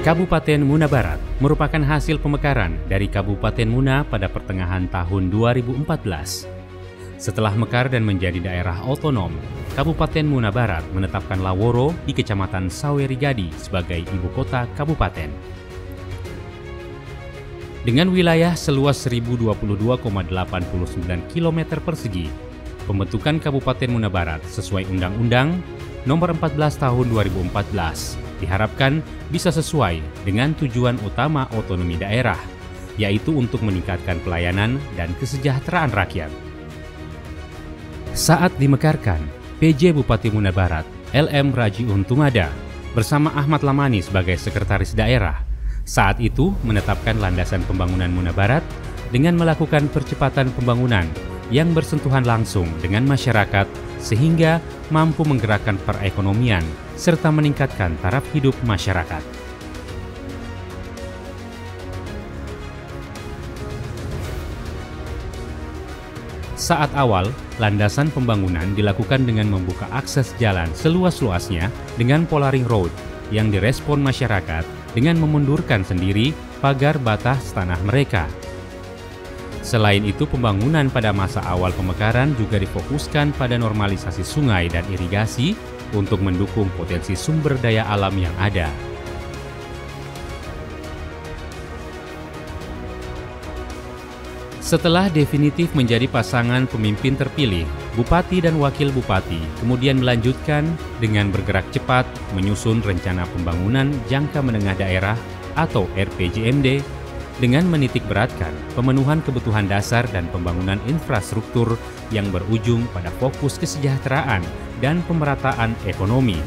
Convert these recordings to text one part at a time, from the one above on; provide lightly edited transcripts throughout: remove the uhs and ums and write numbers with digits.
Kabupaten Muna Barat merupakan hasil pemekaran dari Kabupaten Muna pada pertengahan tahun 2014. Setelah mekar dan menjadi daerah otonom, Kabupaten Muna Barat menetapkan Laworo di Kecamatan Sawerigadi sebagai ibu kota kabupaten. Dengan wilayah seluas 1022,89 km persegi, pembentukan Kabupaten Muna Barat sesuai Undang-Undang Nomor 14 Tahun 2014 diharapkan bisa sesuai dengan tujuan utama otonomi daerah, yaitu untuk meningkatkan pelayanan dan kesejahteraan rakyat. Saat dimekarkan, PJ Bupati Muna Barat, LM Raji Untumada, bersama Ahmad Lamani sebagai Sekretaris Daerah, saat itu menetapkan landasan pembangunan Muna Barat dengan melakukan percepatan pembangunan yang bersentuhan langsung dengan masyarakat sehingga mampu menggerakkan perekonomian serta meningkatkan taraf hidup masyarakat. Saat awal, landasan pembangunan dilakukan dengan membuka akses jalan seluas-luasnya dengan polaring road yang direspon masyarakat dengan memundurkan sendiri pagar batas tanah mereka. Selain itu, pembangunan pada masa awal pemekaran juga difokuskan pada normalisasi sungai dan irigasi untuk mendukung potensi sumber daya alam yang ada. Setelah definitif menjadi pasangan pemimpin terpilih, Bupati dan Wakil Bupati kemudian melanjutkan dengan bergerak cepat menyusun rencana pembangunan jangka menengah daerah atau RPJMD dengan menitikberatkan pemenuhan kebutuhan dasar dan pembangunan infrastruktur yang berujung pada fokus kesejahteraan dan pemerataan ekonomi.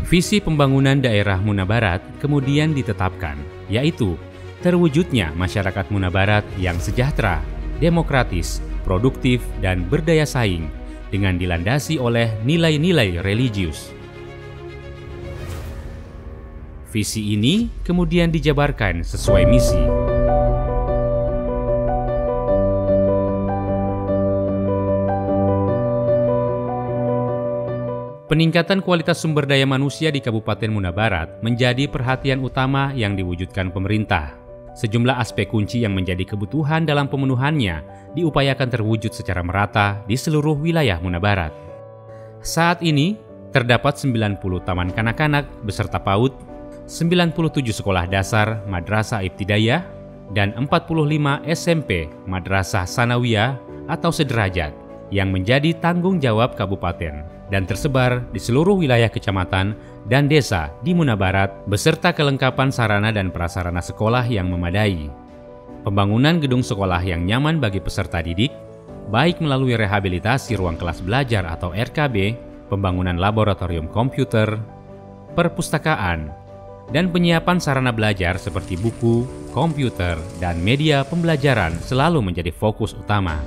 Visi pembangunan daerah Muna Barat kemudian ditetapkan, yaitu terwujudnya masyarakat Muna Barat yang sejahtera, demokratis, produktif, dan berdaya saing dengan dilandasi oleh nilai-nilai religius. Visi ini kemudian dijabarkan sesuai misi. Peningkatan kualitas sumber daya manusia di Kabupaten Muna Barat menjadi perhatian utama yang diwujudkan pemerintah. Sejumlah aspek kunci yang menjadi kebutuhan dalam pemenuhannya diupayakan terwujud secara merata di seluruh wilayah Muna Barat. Saat ini, terdapat 90 taman kanak-kanak beserta PAUD, 97 sekolah dasar Madrasah Ibtidaiyah, dan 45 SMP Madrasah Sanawiyah atau sederajat yang menjadi tanggung jawab kabupaten dan tersebar di seluruh wilayah kecamatan dan desa di Muna Barat beserta kelengkapan sarana dan prasarana sekolah yang memadai. Pembangunan gedung sekolah yang nyaman bagi peserta didik, baik melalui rehabilitasi ruang kelas belajar atau RKB, pembangunan laboratorium komputer, perpustakaan, dan penyiapan sarana belajar seperti buku, komputer, dan media pembelajaran selalu menjadi fokus utama.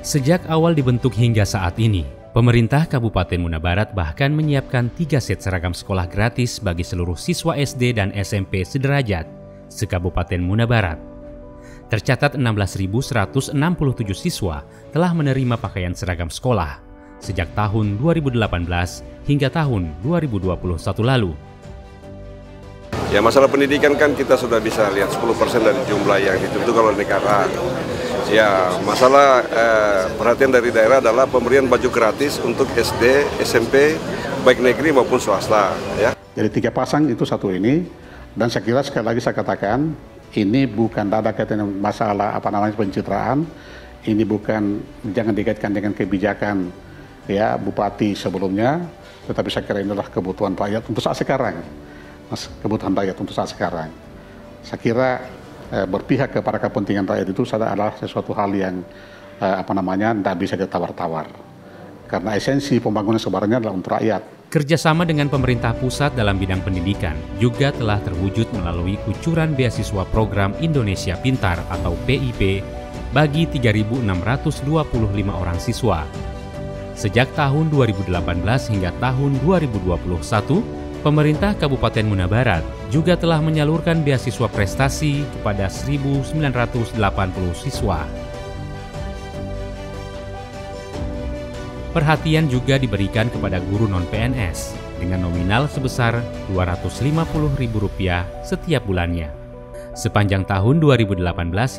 Sejak awal dibentuk hingga saat ini, pemerintah Kabupaten Muna Barat bahkan menyiapkan 3 set seragam sekolah gratis bagi seluruh siswa SD dan SMP sederajat se-Kabupaten Muna Barat. Tercatat 16.167 siswa telah menerima pakaian seragam sekolah sejak tahun 2018 hingga tahun 2021 lalu. Ya, masalah pendidikan kan kita sudah bisa lihat 10% dari jumlah yang ditentukan oleh negara. Ya, masalah perhatian dari daerah adalah pemberian baju gratis untuk SD, SMP, baik negeri maupun swasta. Ya. Jadi 3 pasang itu satu ini, dan saya kira sekali lagi saya katakan, ini bukan ada kaitan masalah pencitraan, ini bukan, jangan dikaitkan dengan kebijakan ya Bupati sebelumnya, tetapi saya kira ini adalah kebutuhan rakyat untuk saat sekarang. Kebutuhan rakyat untuk saat sekarang. Saya kira berpihak kepada kepentingan rakyat itu adalah sesuatu hal yang tidak bisa ditawar-tawar. Karena esensi pembangunan sebenarnya adalah untuk rakyat. Kerjasama dengan pemerintah pusat dalam bidang pendidikan juga telah terwujud melalui kucuran beasiswa program Indonesia Pintar atau PIP bagi 3.625 orang siswa. Sejak tahun 2018 hingga tahun 2021, pemerintah Kabupaten Muna Barat juga telah menyalurkan beasiswa prestasi kepada 1.980 siswa. Perhatian juga diberikan kepada guru non-PNS dengan nominal sebesar Rp250.000 setiap bulannya. Sepanjang tahun 2018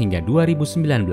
hingga 2019,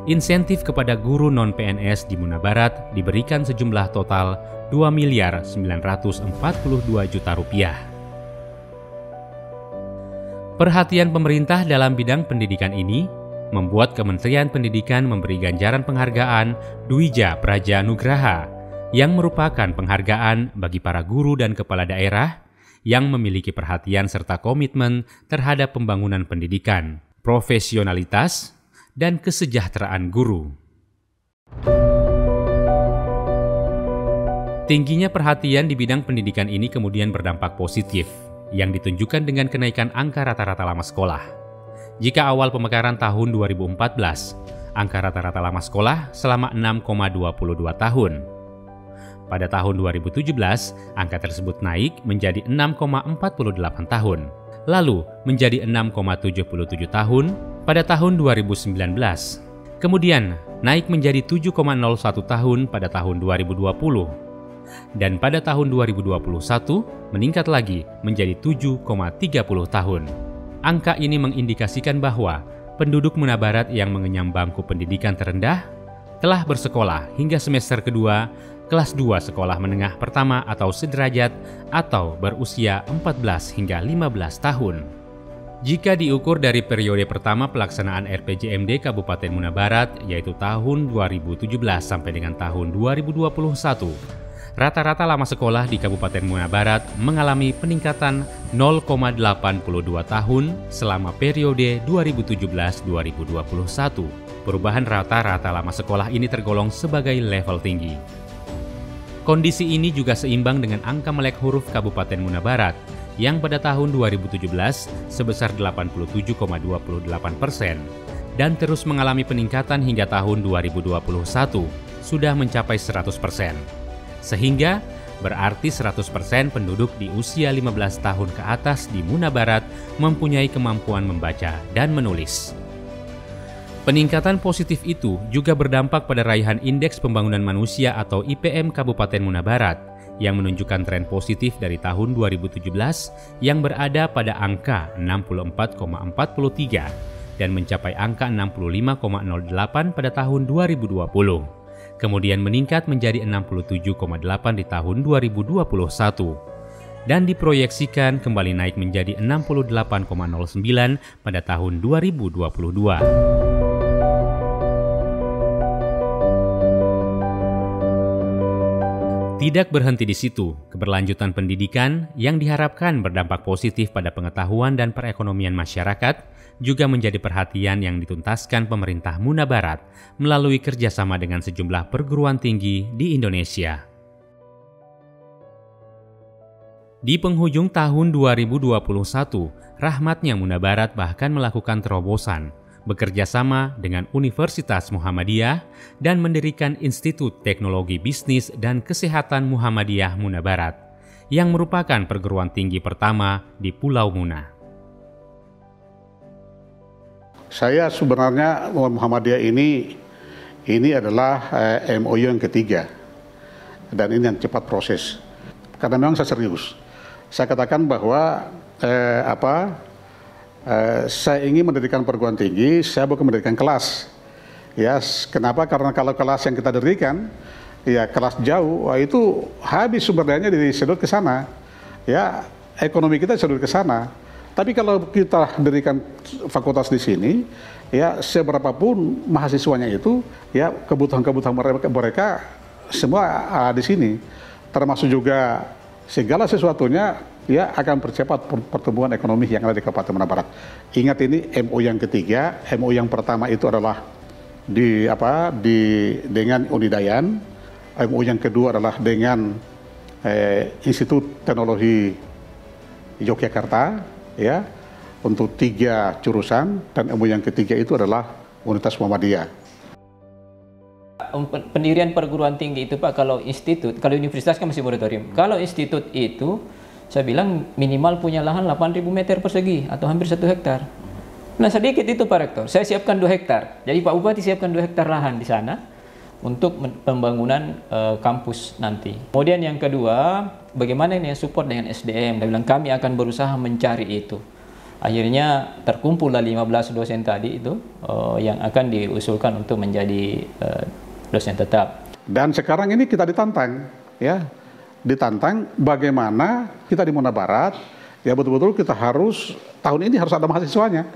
insentif kepada guru non-PNS di Muna Barat diberikan sejumlah total Rp2.942.000.000. Perhatian pemerintah dalam bidang pendidikan ini membuat Kementerian Pendidikan memberi ganjaran penghargaan Dwija Praja Nugraha yang merupakan penghargaan bagi para guru dan kepala daerah yang memiliki perhatian serta komitmen terhadap pembangunan pendidikan, profesionalitas, dan kesejahteraan guru. Tingginya perhatian di bidang pendidikan ini kemudian berdampak positif yang ditunjukkan dengan kenaikan angka rata-rata lama sekolah. Jika awal pemekaran tahun 2014, angka rata-rata lama sekolah selama 6,22 tahun. Pada tahun 2017, angka tersebut naik menjadi 6,48 tahun, lalu menjadi 6,77 tahun pada tahun 2019. Kemudian naik menjadi 7,01 tahun pada tahun 2020. Dan pada tahun 2021 meningkat lagi menjadi 7,30 tahun. Angka ini mengindikasikan bahwa penduduk Muna Barat yang mengenyam bangku pendidikan terendah telah bersekolah hingga semester kedua, kelas 2 sekolah menengah pertama atau sederajat atau berusia 14 hingga 15 tahun. Jika diukur dari periode pertama pelaksanaan RPJMD Kabupaten Muna Barat, yaitu tahun 2017 sampai dengan tahun 2021, rata-rata lama sekolah di Kabupaten Muna Barat mengalami peningkatan 0,82 tahun selama periode 2017-2021. Perubahan rata-rata lama sekolah ini tergolong sebagai level tinggi. Kondisi ini juga seimbang dengan angka melek huruf Kabupaten Muna Barat yang pada tahun 2017 sebesar 87,28% dan terus mengalami peningkatan hingga tahun 2021 sudah mencapai 100%. Sehingga berarti 100% penduduk di usia 15 tahun ke atas di Muna Barat mempunyai kemampuan membaca dan menulis. Peningkatan positif itu juga berdampak pada raihan Indeks Pembangunan Manusia atau IPM Kabupaten Muna Barat yang menunjukkan tren positif dari tahun 2017 yang berada pada angka 64,43 dan mencapai angka 65,08 pada tahun 2020. Kemudian meningkat menjadi 67,8 di tahun 2021 dan diproyeksikan kembali naik menjadi 68,09 pada tahun 2022. Tidak berhenti di situ, keberlanjutan pendidikan yang diharapkan berdampak positif pada pengetahuan dan perekonomian masyarakat juga menjadi perhatian yang dituntaskan pemerintah Muna Barat melalui kerjasama dengan sejumlah perguruan tinggi di Indonesia. Di penghujung tahun 2021, rahmatnya Muna Barat bahkan melakukan terobosan, bekerja sama dengan Universitas Muhammadiyah dan mendirikan Institut Teknologi Bisnis dan Kesehatan Muhammadiyah Muna Barat, yang merupakan perguruan tinggi pertama di Pulau Muna. Saya sebenarnya Muhammadiyah ini adalah MOU yang ketiga dan ini yang cepat proses karena memang saya serius. Saya katakan bahwa saya ingin mendirikan perguruan tinggi, saya bukan mendirikan kelas. Ya, kenapa? Karena kalau kelas yang kita dirikan, ya kelas jauh, itu habis sumber dayanya disedot ke sana. Ya, ekonomi kita disedot ke sana. Tapi kalau kita dirikan fakultas di sini, ya seberapapun mahasiswanya itu, ya kebutuhan-kebutuhan mereka semua di sini. Termasuk juga segala sesuatunya ya akan percepat pertumbuhan ekonomi yang ada di Kabupaten Muna Barat. Ingat ini MOU yang ketiga, MOU yang pertama itu adalah dengan Unidayan, MOU yang kedua adalah dengan Institut Teknologi Yogyakarta, ya untuk 3 jurusan, dan MOU yang ketiga itu adalah Universitas Muhammadiyah. Pendirian perguruan tinggi itu Pak, kalau institut, kalau universitas kan masih moratorium. Kalau institut itu saya bilang minimal punya lahan 8.000 meter persegi atau hampir 1 hektar. Nah sedikit itu Pak Rektor, saya siapkan 2 hektar. Jadi Pak Bupati siapkan 2 hektar lahan di sana untuk pembangunan kampus nanti. Kemudian yang kedua, bagaimana ini support dengan SDM. Dia bilang kami akan berusaha mencari itu. Akhirnya terkumpullah 15 dosen tadi itu yang akan diusulkan untuk menjadi dosen tetap. Dan sekarang ini kita ditantang, ya, ditantang bagaimana kita di Muna Barat, ya betul-betul kita harus tahun ini harus ada mahasiswanya.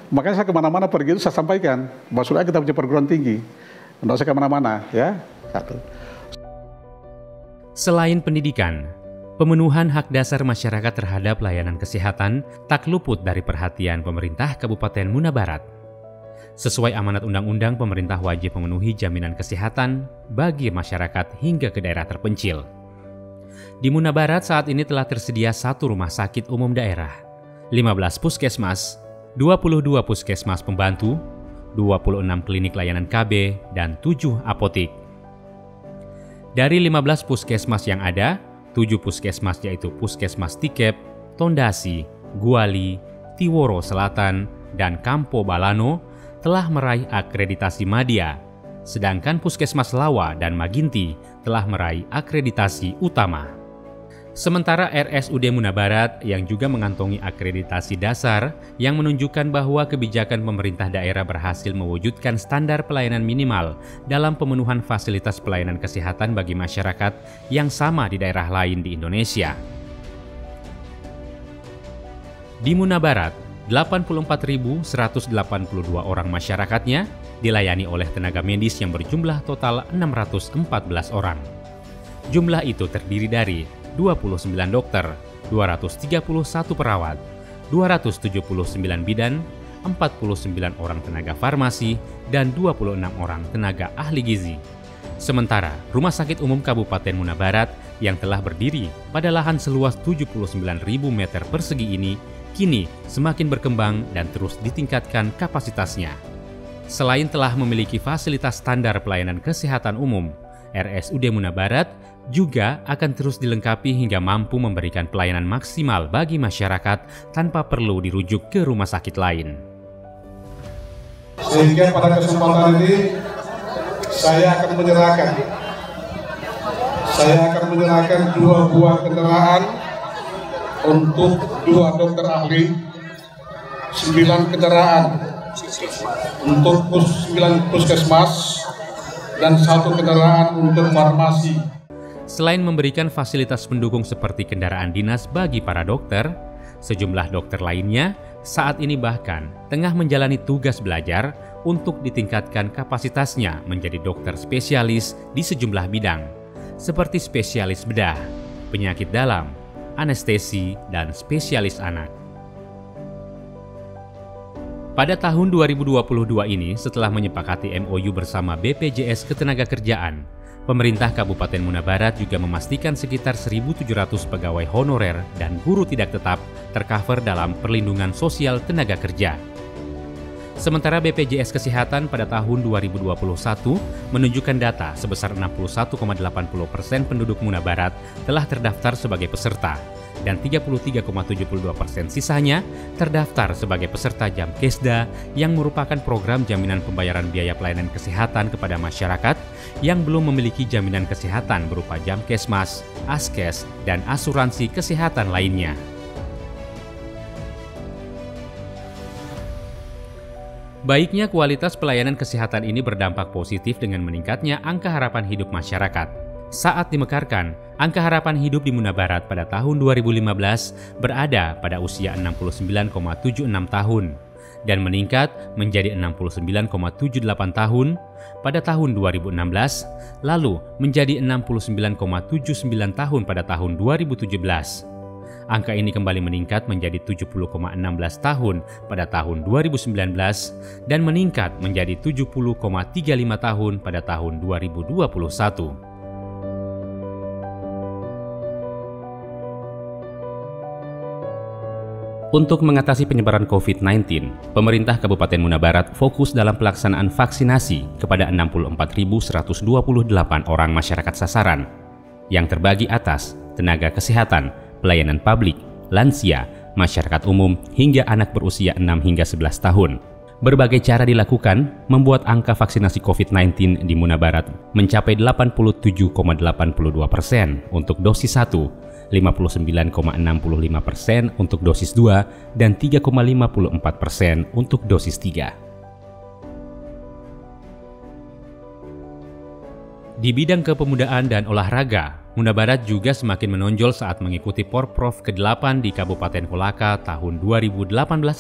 Makanya saya kemana-mana pergi itu saya sampaikan, bahwa sudah kita punya perguruan tinggi, tidak usah kemana-mana, ya. Satu. Selain pendidikan, pemenuhan hak dasar masyarakat terhadap layanan kesehatan tak luput dari perhatian pemerintah Kabupaten Muna Barat. Sesuai amanat undang-undang, pemerintah wajib memenuhi jaminan kesehatan bagi masyarakat hingga ke daerah terpencil. Di Muna Barat saat ini telah tersedia 1 rumah sakit umum daerah, 15 puskesmas, 22 puskesmas pembantu, 26 klinik layanan KB, dan 7 apotik. Dari 15 puskesmas yang ada, 7 puskesmas yaitu Puskesmas Tikep, Tondasi, Guali, Tiworo Selatan, dan Kampo Balano telah meraih akreditasi Madya, sedangkan Puskesmas Lawa dan Maginti telah meraih akreditasi utama. Sementara RSUD Muna Barat yang juga mengantongi akreditasi dasar yang menunjukkan bahwa kebijakan pemerintah daerah berhasil mewujudkan standar pelayanan minimal dalam pemenuhan fasilitas pelayanan kesehatan bagi masyarakat yang sama di daerah lain di Indonesia. Di Muna Barat, 84.182 orang masyarakatnya dilayani oleh tenaga medis yang berjumlah total 614 orang. Jumlah itu terdiri dari 29 dokter, 231 perawat, 279 bidan, 49 orang tenaga farmasi, dan 26 orang tenaga ahli gizi. Sementara Rumah Sakit Umum Kabupaten Muna Barat yang telah berdiri pada lahan seluas 79.000 meter persegi ini kini semakin berkembang dan terus ditingkatkan kapasitasnya. Selain telah memiliki fasilitas standar pelayanan kesehatan umum, RSUD Muna Barat juga akan terus dilengkapi hingga mampu memberikan pelayanan maksimal bagi masyarakat tanpa perlu dirujuk ke rumah sakit lain. Sehingga pada kesempatan ini saya akan menyerahkan 2 buah kendaraan untuk 2 dokter ahli, 9 kendaraan untuk 9 puskesmas, dan 1 kendaraan untuk farmasi. Selain memberikan fasilitas pendukung seperti kendaraan dinas bagi para dokter, sejumlah dokter lainnya saat ini bahkan tengah menjalani tugas belajar untuk ditingkatkan kapasitasnya menjadi dokter spesialis di sejumlah bidang, seperti spesialis bedah, penyakit dalam, anestesi, dan spesialis anak. Pada tahun 2022 ini, setelah menyepakati MOU bersama BPJS Ketenagakerjaan, pemerintah Kabupaten Muna Barat juga memastikan sekitar 1.700 pegawai honorer dan guru tidak tetap tercover dalam perlindungan sosial tenaga kerja. Sementara BPJS Kesehatan pada tahun 2021 menunjukkan data sebesar 61,80% penduduk Muna Barat telah terdaftar sebagai peserta, dan 33,72% sisanya terdaftar sebagai peserta Jamkesda yang merupakan program jaminan pembayaran biaya pelayanan kesehatan kepada masyarakat yang belum memiliki jaminan kesehatan berupa Jamkesmas, Askes, dan asuransi kesehatan lainnya. Baiknya kualitas pelayanan kesehatan ini berdampak positif dengan meningkatnya angka harapan hidup masyarakat. Saat dimekarkan, angka harapan hidup di Muna Barat pada tahun 2015 berada pada usia 69,76 tahun dan meningkat menjadi 69,78 tahun pada tahun 2016, lalu menjadi 69,79 tahun pada tahun 2017. Angka ini kembali meningkat menjadi 70,16 tahun pada tahun 2019 dan meningkat menjadi 70,35 tahun pada tahun 2021. Untuk mengatasi penyebaran COVID-19, pemerintah Kabupaten Muna Barat fokus dalam pelaksanaan vaksinasi kepada 64.128 orang masyarakat sasaran yang terbagi atas tenaga kesehatan, pelayanan publik, lansia, masyarakat umum, hingga anak berusia 6 hingga 11 tahun. Berbagai cara dilakukan membuat angka vaksinasi COVID-19 di Muna Barat mencapai 87,82% untuk dosis 1, 59,65% untuk dosis 2, dan 3,54% untuk dosis 3. Di bidang kepemudaan dan olahraga, Muna Barat juga semakin menonjol saat mengikuti Porprov ke-8 di Kabupaten Kolaka tahun 2018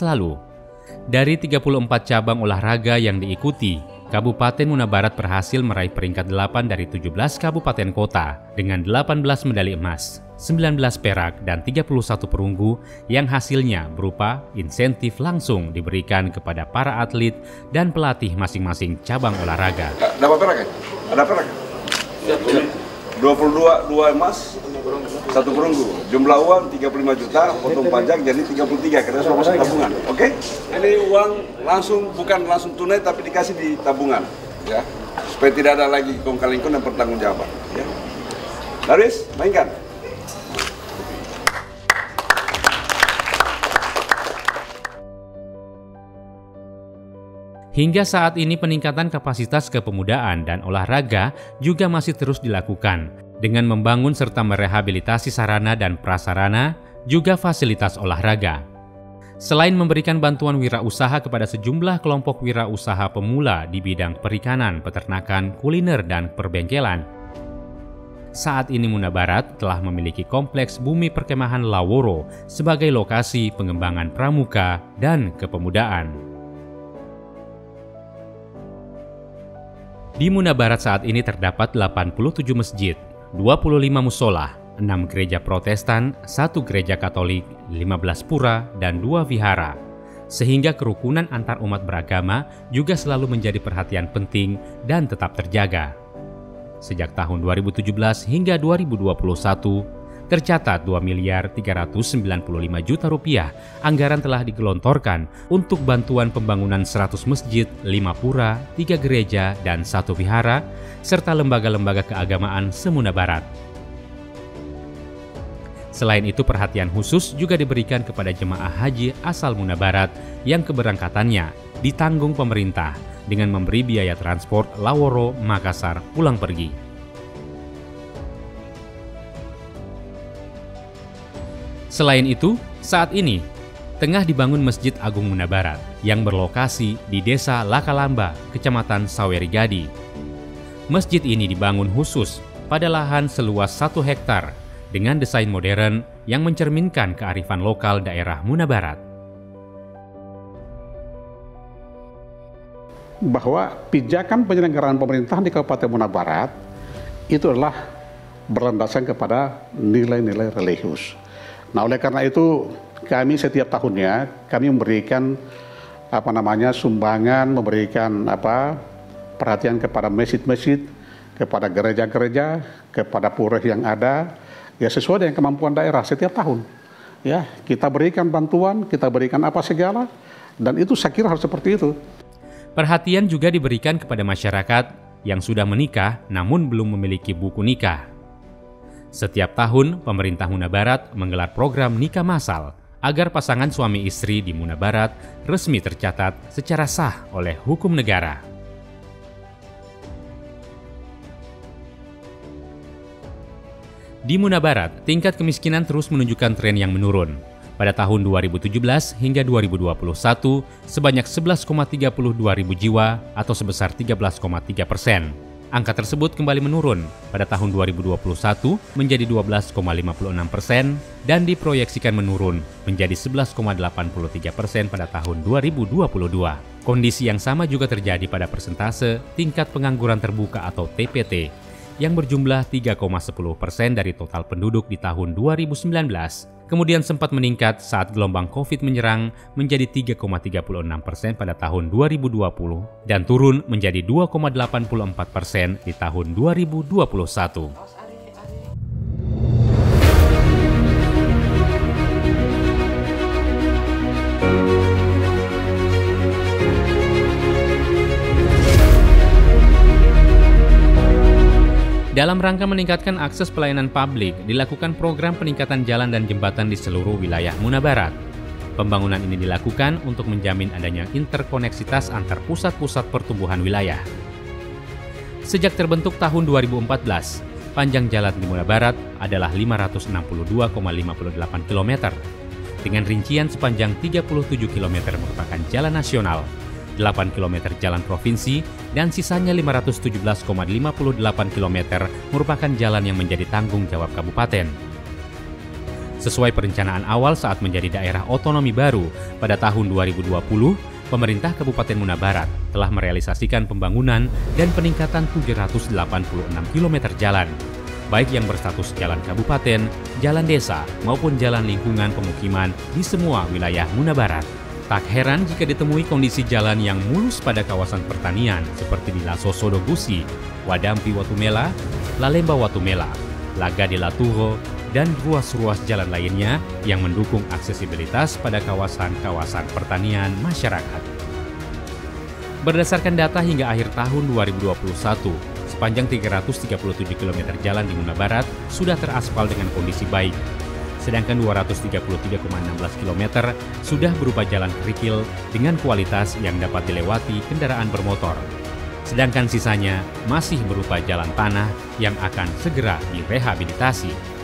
lalu. Dari 34 cabang olahraga yang diikuti, Kabupaten Muna Barat berhasil meraih peringkat 8 dari 17 kabupaten kota dengan 18 medali emas, 19 perak, dan 31 perunggu yang hasilnya berupa insentif langsung diberikan kepada para atlet dan pelatih masing-masing cabang olahraga. Dapat perak ya? Ada perak? 22 emas, 1 perunggu. Jumlah uang 35 juta, potong pajak jadi 33 karena sudah masuk tabungan. Oke? Ini uang bukan langsung tunai tapi dikasih di tabungan, ya. Supaya tidak ada lagi kong-kali-kong dan pertanggungjawaban, ya. Laris, mainkan. Hingga saat ini peningkatan kapasitas kepemudaan dan olahraga juga masih terus dilakukan dengan membangun serta merehabilitasi sarana dan prasarana, juga fasilitas olahraga. Selain memberikan bantuan wirausaha kepada sejumlah kelompok wirausaha pemula di bidang perikanan, peternakan, kuliner, dan perbengkelan, saat ini Muna Barat telah memiliki kompleks bumi perkemahan Laworo sebagai lokasi pengembangan pramuka dan kepemudaan. Di Muna Barat saat ini terdapat 87 masjid, 25 musola, 6 gereja Protestan, 1 gereja Katolik, 15 pura, dan 2 vihara. Sehingga kerukunan antar umat beragama juga selalu menjadi perhatian penting dan tetap terjaga. Sejak tahun 2017 hingga 2021, tercatat 2.395 juta rupiah anggaran telah digelontorkan untuk bantuan pembangunan 100 masjid, 5 pura, 3 gereja, dan 1 vihara, serta lembaga-lembaga keagamaan se-Muna Barat. Selain itu, perhatian khusus juga diberikan kepada jemaah haji asal Muna Barat yang keberangkatannya ditanggung pemerintah dengan memberi biaya transport Laworo Makassar pulang pergi. Selain itu, saat ini tengah dibangun Masjid Agung Muna Barat yang berlokasi di Desa Lakalamba, Kecamatan Sawerigadi. Masjid ini dibangun khusus pada lahan seluas 1 hektar dengan desain modern yang mencerminkan kearifan lokal daerah Muna Barat. Bahwa pijakan penyelenggaraan pemerintahan di Kabupaten Muna Barat itu adalah berlandaskan kepada nilai-nilai religius. Nah, oleh karena itu kami setiap tahunnya kami memberikan sumbangan, memberikan perhatian kepada masjid-masjid, kepada gereja-gereja, kepada pura yang ada, ya sesuai dengan kemampuan daerah setiap tahun. Ya, kita berikan bantuan, kita berikan apa segala, dan itu saya kira harus seperti itu. Perhatian juga diberikan kepada masyarakat yang sudah menikah namun belum memiliki buku nikah. Setiap tahun, pemerintah Muna Barat menggelar program nikah massal agar pasangan suami istri di Muna Barat resmi tercatat secara sah oleh hukum negara. Di Muna Barat, tingkat kemiskinan terus menunjukkan tren yang menurun. Pada tahun 2017 hingga 2021, sebanyak 11,32 ribu jiwa atau sebesar 13,3%. Angka tersebut kembali menurun pada tahun 2021 menjadi 12,56% dan diproyeksikan menurun menjadi 11,83% pada tahun 2022. Kondisi yang sama juga terjadi pada persentase tingkat pengangguran terbuka atau TPT yang berjumlah 3,10% dari total penduduk di tahun 2019. Kemudian sempat meningkat saat gelombang COVID menyerang menjadi 3,36% pada tahun 2020 dan turun menjadi 2,84% di tahun 2021. Dalam rangka meningkatkan akses pelayanan publik, dilakukan program peningkatan jalan dan jembatan di seluruh wilayah Muna Barat. Pembangunan ini dilakukan untuk menjamin adanya interkoneksitas antar pusat-pusat pertumbuhan wilayah. Sejak terbentuk tahun 2014, panjang jalan di Muna Barat adalah 562,58 km, dengan rincian sepanjang 37 km merupakan jalan nasional, 8 km jalan provinsi, dan sisanya 517,58 km merupakan jalan yang menjadi tanggung jawab kabupaten. Sesuai perencanaan awal saat menjadi daerah otonomi baru pada tahun 2020, pemerintah Kabupaten Muna Barat telah merealisasikan pembangunan dan peningkatan 786 km jalan, baik yang berstatus jalan kabupaten, jalan desa, maupun jalan lingkungan pemukiman di semua wilayah Muna Barat. Tak heran jika ditemui kondisi jalan yang mulus pada kawasan pertanian seperti di Lasosodo Gusi, Wadampi Watumela, Lalemba Watumela, Laga de Laturo, dan ruas-ruas jalan lainnya yang mendukung aksesibilitas pada kawasan-kawasan pertanian masyarakat. Berdasarkan data hingga akhir tahun 2021, sepanjang 337 km jalan di Muna Barat sudah teraspal dengan kondisi baik, sedangkan 233,16 km sudah berupa jalan kerikil dengan kualitas yang dapat dilewati kendaraan bermotor. Sedangkan sisanya masih berupa jalan tanah yang akan segera direhabilitasi.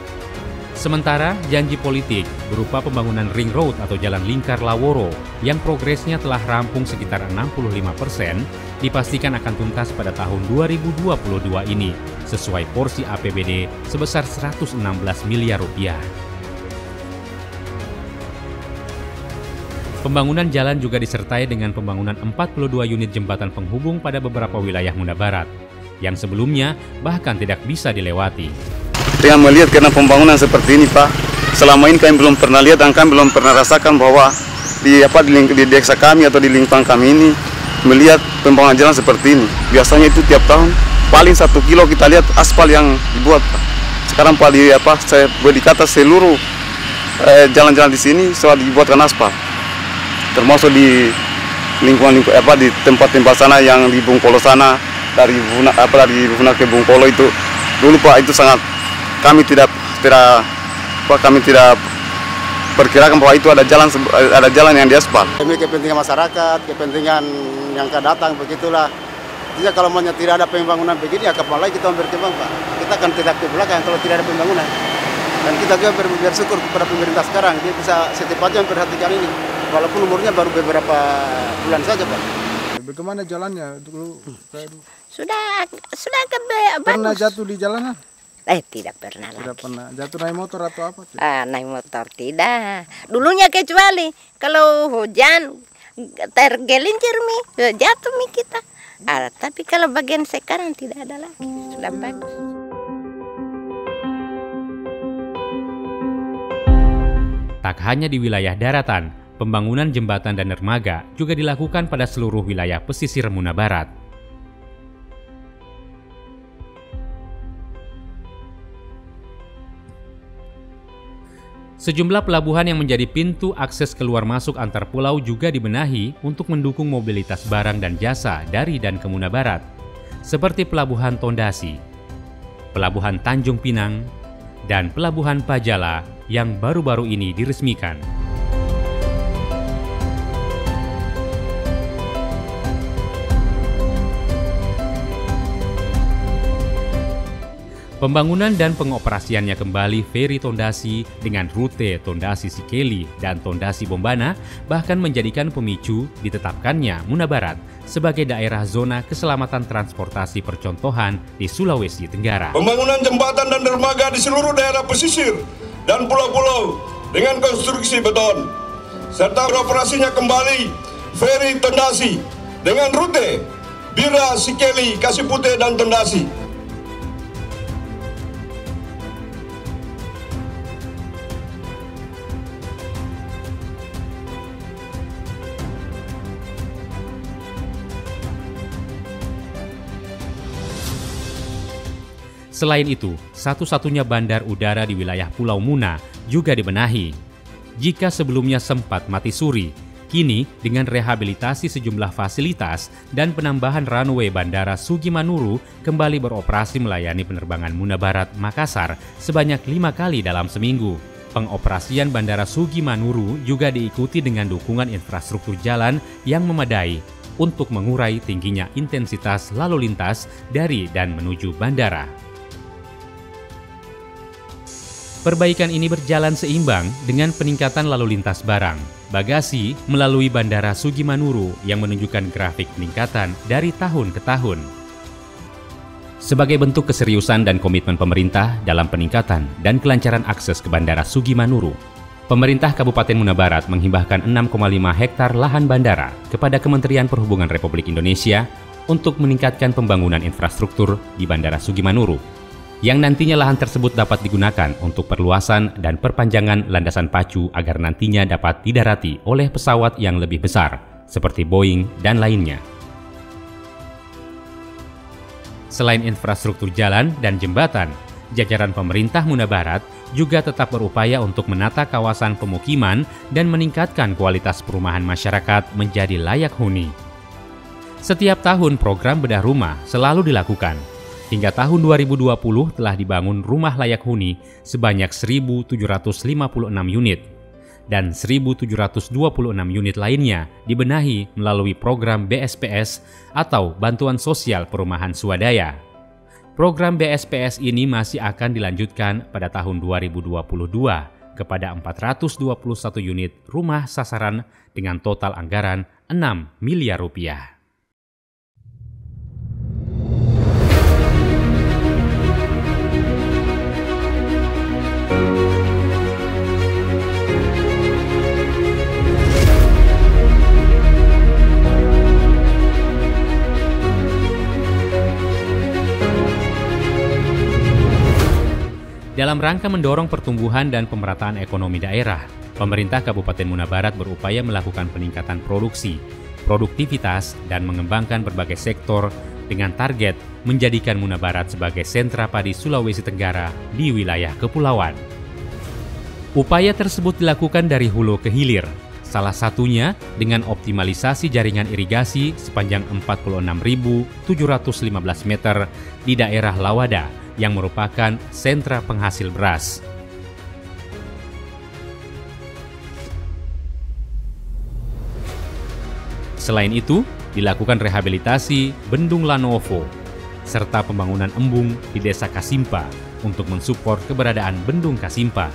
Sementara janji politik berupa pembangunan ring road atau jalan lingkar Laworo yang progresnya telah rampung sekitar 65% dipastikan akan tuntas pada tahun 2022 ini sesuai porsi APBD sebesar 116 miliar rupiah. Pembangunan jalan juga disertai dengan pembangunan 42 unit jembatan penghubung pada beberapa wilayah Muna Barat yang sebelumnya bahkan tidak bisa dilewati. Dengan melihat karena pembangunan seperti ini, Pak, selama ini kami belum pernah lihat dan kami belum pernah rasakan bahwa di desa kami atau di lingkungan kami ini melihat pembangunan jalan seperti ini. Biasanya itu tiap tahun paling 1 kilo kita lihat aspal yang dibuat, Pak. Sekarang saya boleh dikata seluruh jalan-jalan di sini sudah dibuatkan aspal, termasuk di lingkungan di tempat-tempat sana yang di Bungkolo sana, dari Buna ke Bungkolo itu dulu, Pak, itu sangat kami tidak perkirakan bahwa itu ada jalan yang diaspal. Demi kepentingan masyarakat, kepentingan yang akan datang, begitulah. Jadi kalau tidak ada pembangunan begini, ya kapan lagi kita berkembang, Pak? Kita akan tidak ke belakang kalau tidak ada pembangunan. Dan kita juga bersyukur kepada pemerintah sekarang, dia bisa secepatnya memperhatikan ini. Walaupun umurnya baru beberapa bulan saja, Pak. Bagaimana jalannya dulu? Sudah Pernah bagus. jatuh di jalanan? Tidak pernah Tidak lagi. pernah. Jatuh naik motor atau apa? Naik motor tidak. Dulunya kecuali kalau hujan tergelincir jatuh kita. Tapi kalau bagian sekarang tidak ada lagi. Sudah bagus. Tak hanya di wilayah daratan, pembangunan jembatan dan dermaga juga dilakukan pada seluruh wilayah pesisir Muna Barat. Sejumlah pelabuhan yang menjadi pintu akses keluar masuk antar pulau juga dibenahi untuk mendukung mobilitas barang dan jasa dari dan ke Muna Barat, seperti Pelabuhan Tondasi, Pelabuhan Tanjung Pinang, dan Pelabuhan Pajala yang baru-baru ini diresmikan. Pembangunan dan pengoperasiannya kembali feri Tondasi dengan rute Tondasi Sikeli dan Tondasi Bombana bahkan menjadikan pemicu ditetapkannya Muna Barat sebagai daerah zona keselamatan transportasi percontohan di Sulawesi Tenggara. Pembangunan jembatan dan dermaga di seluruh daerah pesisir dan pulau-pulau dengan konstruksi beton, serta beroperasinya kembali feri Tondasi dengan rute Bira, Sikeli, Kasipute, dan Tondasi. Selain itu, satu-satunya bandar udara di wilayah Pulau Muna juga dibenahi. Jika sebelumnya sempat mati suri, kini dengan rehabilitasi sejumlah fasilitas dan penambahan runway Bandara Sugimanuru kembali beroperasi melayani penerbangan Muna Barat Makassar sebanyak 5 kali dalam seminggu. Pengoperasian Bandara Sugi Manuru juga diikuti dengan dukungan infrastruktur jalan yang memadai untuk mengurai tingginya intensitas lalu lintas dari dan menuju bandara. Perbaikan ini berjalan seimbang dengan peningkatan lalu lintas barang, bagasi melalui Bandara Sugi Manuru yang menunjukkan grafik peningkatan dari tahun ke tahun. Sebagai bentuk keseriusan dan komitmen pemerintah dalam peningkatan dan kelancaran akses ke Bandara Sugi Manuru, pemerintah Kabupaten Muna Barat menghibahkan 6,5 hektar lahan bandara kepada Kementerian Perhubungan Republik Indonesia untuk meningkatkan pembangunan infrastruktur di Bandara Sugi Manuru, yang nantinya lahan tersebut dapat digunakan untuk perluasan dan perpanjangan landasan pacu agar nantinya dapat didarati oleh pesawat yang lebih besar, seperti Boeing dan lainnya. Selain infrastruktur jalan dan jembatan, jajaran pemerintah Muna Barat juga tetap berupaya untuk menata kawasan pemukiman dan meningkatkan kualitas perumahan masyarakat menjadi layak huni. Setiap tahun program bedah rumah selalu dilakukan. Hingga tahun 2020 telah dibangun rumah layak huni sebanyak 1.756 unit. Dan 1.726 unit lainnya dibenahi melalui program BSPS atau Bantuan Sosial Perumahan Swadaya. Program BSPS ini masih akan dilanjutkan pada tahun 2022 kepada 421 unit rumah sasaran dengan total anggaran 6 miliar rupiah. Dalam rangka mendorong pertumbuhan dan pemerataan ekonomi daerah, pemerintah Kabupaten Muna Barat berupaya melakukan peningkatan produksi, produktivitas, dan mengembangkan berbagai sektor dengan target menjadikan Muna Barat sebagai sentra padi Sulawesi Tenggara di wilayah kepulauan. Upaya tersebut dilakukan dari hulu ke hilir, salah satunya dengan optimalisasi jaringan irigasi sepanjang 46.715 meter di daerah Lawada, yang merupakan sentra penghasil beras. Selain itu, dilakukan rehabilitasi Bendung Lanovo, serta pembangunan embung di Desa Kasimpa untuk mensupport keberadaan Bendung Kasimpa.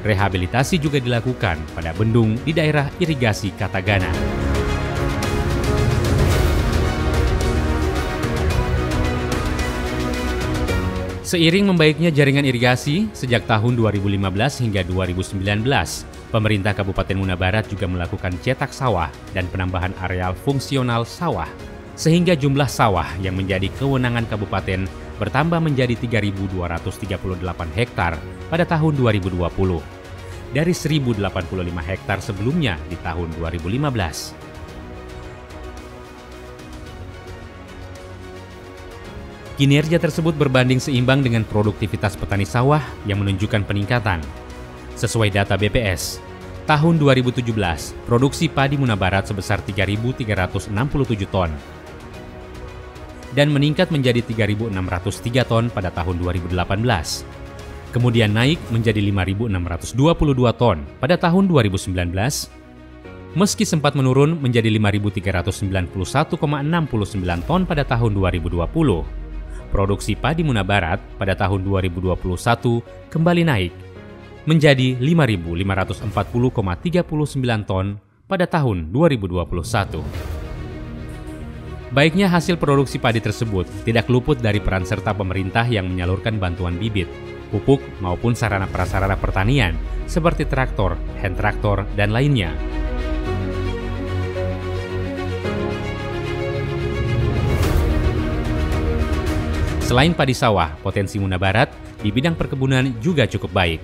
Rehabilitasi juga dilakukan pada bendung di daerah irigasi Katagana. Seiring membaiknya jaringan irigasi sejak tahun 2015 hingga 2019, pemerintah Kabupaten Muna Barat juga melakukan cetak sawah dan penambahan areal fungsional sawah, sehingga jumlah sawah yang menjadi kewenangan kabupaten bertambah menjadi 3.238 hektar pada tahun 2020, dari 1.085 hektar sebelumnya di tahun 2015. Kinerja tersebut berbanding seimbang dengan produktivitas petani sawah yang menunjukkan peningkatan. Sesuai data BPS, tahun 2017, produksi padi Muna Barat sebesar 3.367 ton dan meningkat menjadi 3.603 ton pada tahun 2018. Kemudian naik menjadi 5.622 ton pada tahun 2019, meski sempat menurun menjadi 5.391,69 ton pada tahun 2020. Produksi padi Muna Barat pada tahun 2021 kembali naik menjadi 5.540,39 ton pada tahun 2021. Baiknya hasil produksi padi tersebut tidak luput dari peran serta pemerintah yang menyalurkan bantuan bibit, pupuk maupun sarana prasarana pertanian seperti traktor, hand traktor, dan lainnya. Selain padi sawah, potensi Muna Barat di bidang perkebunan juga cukup baik.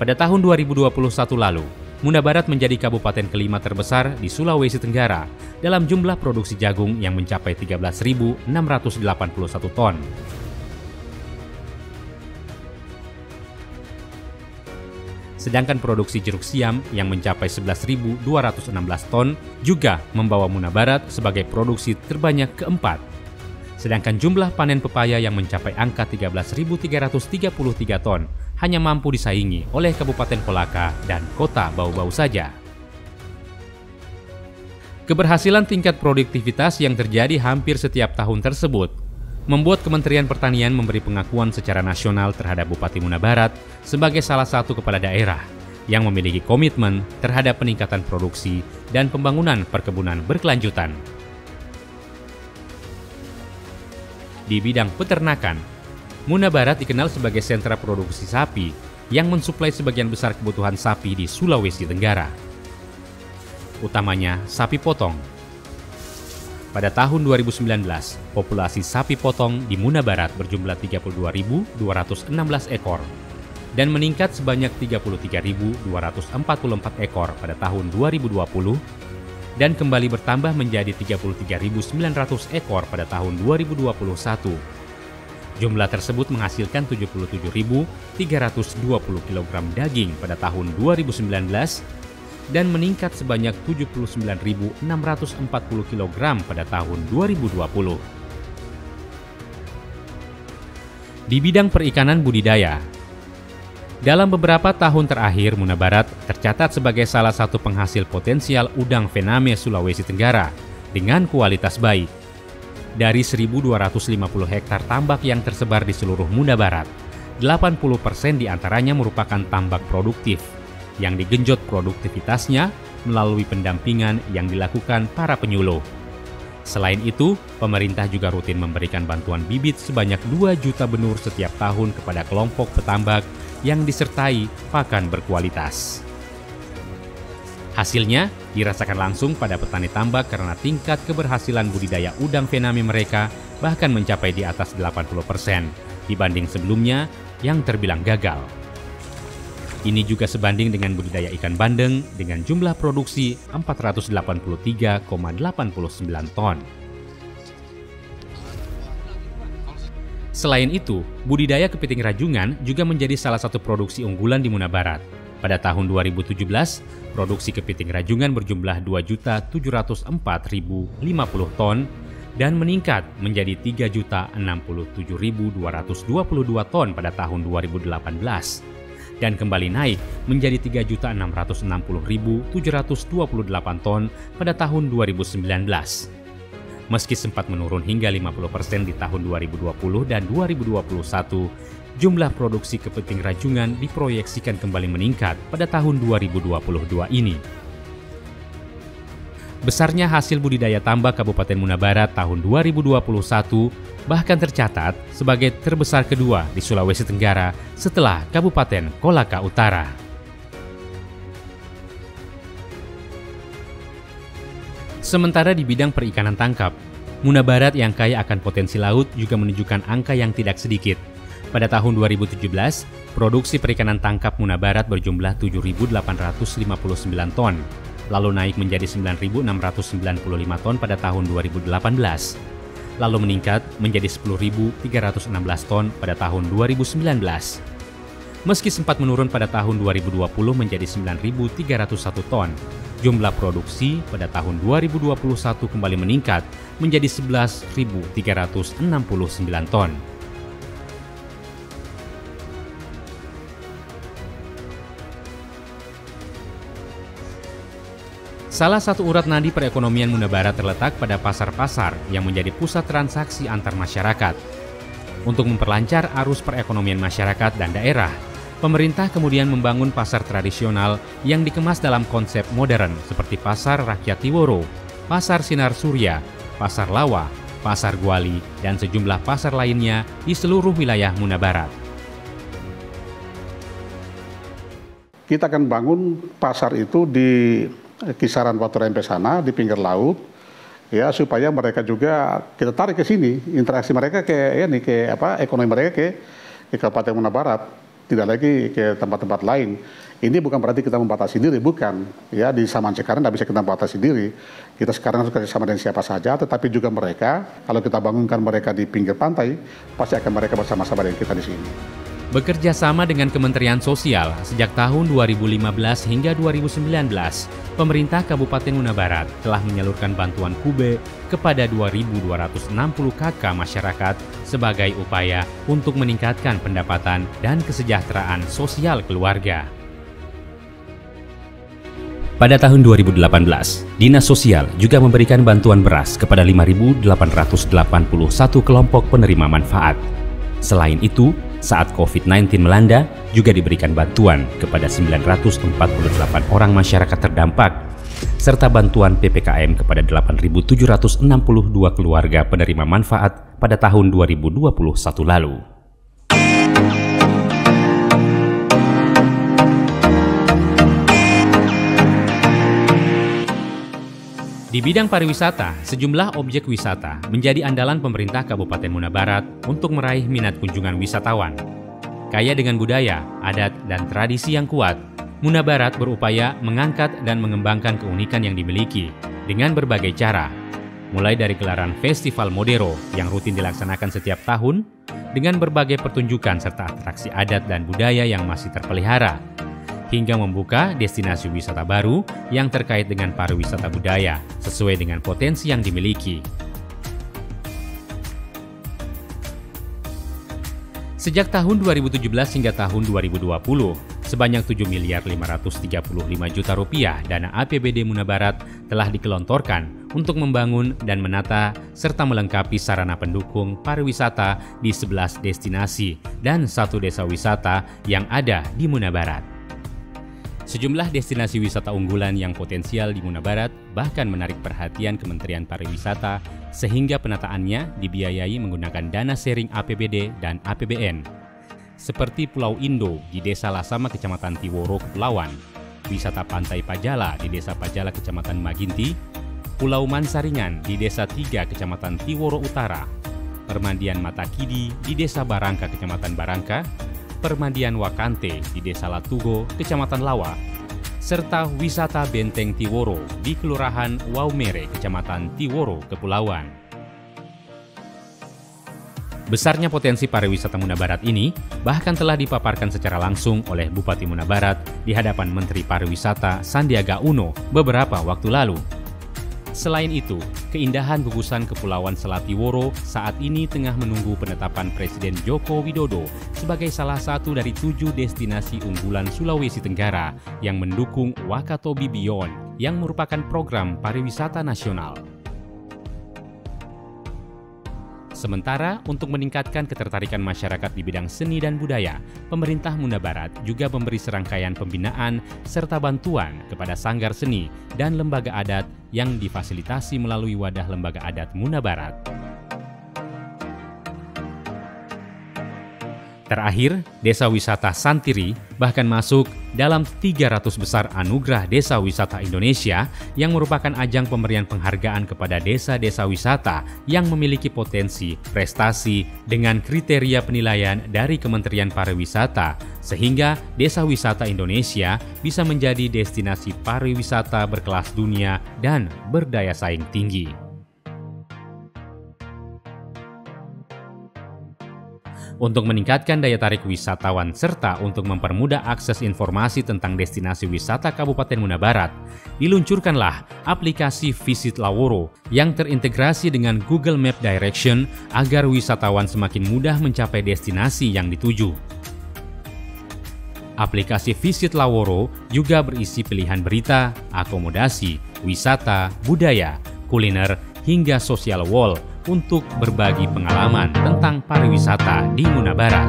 Pada tahun 2021 lalu, Muna Barat menjadi kabupaten kelima terbesar di Sulawesi Tenggara dalam jumlah produksi jagung yang mencapai 13.681 ton. Sedangkan produksi jeruk siam yang mencapai 11.216 ton juga membawa Muna Barat sebagai produksi terbanyak keempat. Sedangkan jumlah panen pepaya yang mencapai angka 13.333 ton hanya mampu disaingi oleh Kabupaten Kolaka dan Kota Bau-Bau saja. Keberhasilan tingkat produktivitas yang terjadi hampir setiap tahun tersebut membuat Kementerian Pertanian memberi pengakuan secara nasional terhadap Bupati Muna Barat sebagai salah satu kepala daerah yang memiliki komitmen terhadap peningkatan produksi dan pembangunan perkebunan berkelanjutan. Di bidang peternakan, Muna Barat dikenal sebagai sentra produksi sapi yang mensuplai sebagian besar kebutuhan sapi di Sulawesi Tenggara, utamanya sapi potong. Pada tahun 2019, populasi sapi potong di Muna Barat berjumlah 32.216 ekor dan meningkat sebanyak 33.244 ekor pada tahun 2020 dan kembali bertambah menjadi 33.900 ekor pada tahun 2021. Jumlah tersebut menghasilkan 77.320 kg daging pada tahun 2019 dan meningkat sebanyak 79.640 kg pada tahun 2020. Di bidang perikanan budidaya, dalam beberapa tahun terakhir Muna Barat tercatat sebagai salah satu penghasil potensial udang Vename Sulawesi Tenggara dengan kualitas baik. Dari 1.250 hektar tambak yang tersebar di seluruh Muna Barat, 80% diantaranya merupakan tambak produktif yang digenjot produktivitasnya melalui pendampingan yang dilakukan para penyuluh. Selain itu, pemerintah juga rutin memberikan bantuan bibit sebanyak 2 juta benur setiap tahun kepada kelompok petambak yang disertai pakan berkualitas. Hasilnya dirasakan langsung pada petani tambak karena tingkat keberhasilan budidaya udang Vename mereka bahkan mencapai di atas 80% dibanding sebelumnya yang terbilang gagal. Ini juga sebanding dengan budidaya ikan bandeng dengan jumlah produksi 483,89 ton. Selain itu, budidaya kepiting rajungan juga menjadi salah satu produksi unggulan di Muna Barat. Pada tahun 2017, produksi kepiting rajungan berjumlah 2.704.050 ton dan meningkat menjadi 3.067.222 ton pada tahun 2018. Dan kembali naik menjadi 3.660.728 ton pada tahun 2019. Meski sempat menurun hingga 50% di tahun 2020 dan 2021, jumlah produksi kepiting rajungan diproyeksikan kembali meningkat pada tahun 2022 ini. Besarnya hasil budidaya tambak Kabupaten Muna Barat tahun 2021 bahkan tercatat sebagai terbesar kedua di Sulawesi Tenggara setelah Kabupaten Kolaka Utara. Sementara di bidang perikanan tangkap, Muna Barat yang kaya akan potensi laut juga menunjukkan angka yang tidak sedikit. Pada tahun 2017, produksi perikanan tangkap Muna Barat berjumlah 7.859 ton, lalu naik menjadi 9.695 ton pada tahun 2018, lalu meningkat menjadi 10.316 ton pada tahun 2019. Meski sempat menurun pada tahun 2020 menjadi 9.301 ton, jumlah produksi pada tahun 2021 kembali meningkat menjadi 11.369 ton. Salah satu urat nadi perekonomian Muna Barat terletak pada pasar-pasar yang menjadi pusat transaksi antar masyarakat. Untuk memperlancar arus perekonomian masyarakat dan daerah, pemerintah kemudian membangun pasar tradisional yang dikemas dalam konsep modern seperti Pasar Rakyat Tiworo, Pasar Sinar Surya, Pasar Lawa, Pasar Guali, dan sejumlah pasar lainnya di seluruh wilayah Muna Barat. Kita akan bangun pasar itu di kisaran Batu Rempe sana di pinggir laut, ya, supaya mereka juga kita tarik ke sini, interaksi mereka ekonomi mereka ke Kabupaten Muna Barat, tidak lagi ke tempat-tempat lain. Ini bukan berarti kita membatasi diri, bukan. Ya, di Saman sekarang tidak bisa kita membatasi diri. Kita sekarang harus kerjasama dengan siapa saja, tetapi juga mereka, kalau kita bangunkan mereka di pinggir pantai, pasti akan mereka bersama-sama dengan kita di sini. Bekerja sama dengan Kementerian Sosial, sejak tahun 2015 hingga 2019, pemerintah Kabupaten Muna Barat telah menyalurkan bantuan KUBE kepada 2.260 KK masyarakat sebagai upaya untuk meningkatkan pendapatan dan kesejahteraan sosial keluarga. Pada tahun 2018, Dinas Sosial juga memberikan bantuan beras kepada 5.881 kelompok penerima manfaat. Selain itu, saat COVID-19 melanda, juga diberikan bantuan kepada 948 orang masyarakat terdampak, serta bantuan PPKM kepada 8.762 keluarga penerima manfaat pada tahun 2021 lalu. Di bidang pariwisata, sejumlah objek wisata menjadi andalan pemerintah Kabupaten Muna Barat untuk meraih minat kunjungan wisatawan. Kaya dengan budaya, adat, dan tradisi yang kuat, Muna Barat berupaya mengangkat dan mengembangkan keunikan yang dimiliki dengan berbagai cara, mulai dari gelaran Festival Modero yang rutin dilaksanakan setiap tahun, dengan berbagai pertunjukan serta atraksi adat dan budaya yang masih terpelihara, hingga membuka destinasi wisata baru yang terkait dengan pariwisata budaya sesuai dengan potensi yang dimiliki. Sejak tahun 2017 hingga tahun 2020, sebanyak 7.535 juta rupiah dana APBD Muna Barat telah digelontorkan untuk membangun dan menata serta melengkapi sarana pendukung pariwisata di 11 destinasi dan 1 desa wisata yang ada di Muna Barat. Sejumlah destinasi wisata unggulan yang potensial di Muna Barat bahkan menarik perhatian Kementerian Pariwisata sehingga penataannya dibiayai menggunakan dana sharing APBD dan APBN. Seperti Pulau Indo di Desa Lasama, Kecamatan Tiworo, Kepulauan, wisata Pantai Pajala di Desa Pajala, Kecamatan Maginti, Pulau Mansaringan di Desa 3, Kecamatan Tiworo Utara, Permandian Matakidi di Desa Barangka, Kecamatan Barangka, Permandian Wakante di Desa Latugo, Kecamatan Lawa, serta wisata Benteng Tiworo di Kelurahan Waumere, Kecamatan Tiworo, Kepulauan. Besarnya potensi pariwisata Muna Barat ini bahkan telah dipaparkan secara langsung oleh Bupati Muna Barat di hadapan Menteri Pariwisata Sandiaga Uno beberapa waktu lalu. Selain itu, keindahan gugusan Kepulauan Selat Tiworo saat ini tengah menunggu penetapan Presiden Joko Widodo sebagai salah satu dari 7 destinasi unggulan Sulawesi Tenggara yang mendukung Wakatobi Beyond yang merupakan program pariwisata nasional. Sementara untuk meningkatkan ketertarikan masyarakat di bidang seni dan budaya, pemerintah Muna Barat juga memberi serangkaian pembinaan serta bantuan kepada sanggar seni dan lembaga adat yang difasilitasi melalui wadah lembaga adat Muna Barat. Terakhir, Desa Wisata Santiri bahkan masuk dalam 300 besar Anugerah Desa Wisata Indonesia yang merupakan ajang pemberian penghargaan kepada desa-desa wisata yang memiliki potensi prestasi dengan kriteria penilaian dari Kementerian Pariwisata, sehingga Desa Wisata Indonesia bisa menjadi destinasi pariwisata berkelas dunia dan berdaya saing tinggi. Untuk meningkatkan daya tarik wisatawan serta untuk mempermudah akses informasi tentang destinasi wisata Kabupaten Muna Barat, diluncurkanlah aplikasi Visit Laworo yang terintegrasi dengan Google Map Direction agar wisatawan semakin mudah mencapai destinasi yang dituju. Aplikasi Visit Laworo juga berisi pilihan berita, akomodasi, wisata, budaya, kuliner, hingga social wall untuk berbagi pengalaman tentang pariwisata di Muna Barat.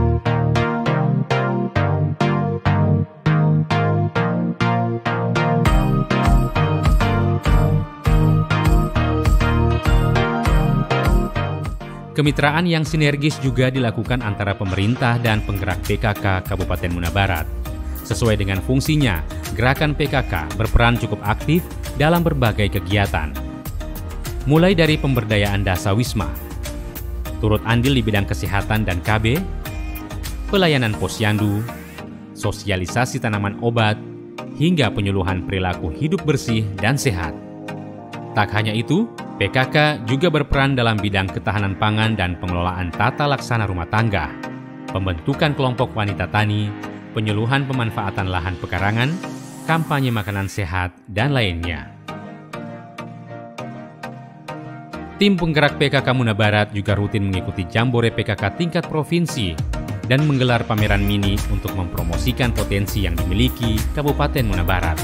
Kemitraan yang sinergis juga dilakukan antara pemerintah dan penggerak PKK Kabupaten Muna Barat. Sesuai dengan fungsinya, gerakan PKK berperan cukup aktif dalam berbagai kegiatan. Mulai dari pemberdayaan dasawisma, turut andil di bidang kesehatan dan KB, pelayanan posyandu, sosialisasi tanaman obat, hingga penyuluhan perilaku hidup bersih dan sehat. Tak hanya itu, PKK juga berperan dalam bidang ketahanan pangan dan pengelolaan tata laksana rumah tangga. pembentukan kelompok wanita tani, penyuluhan pemanfaatan lahan pekarangan, kampanye makanan sehat, dan lainnya. Tim penggerak PKK Muna Barat juga rutin mengikuti Jambore PKK tingkat provinsi dan menggelar pameran mini untuk mempromosikan potensi yang dimiliki Kabupaten Muna Barat.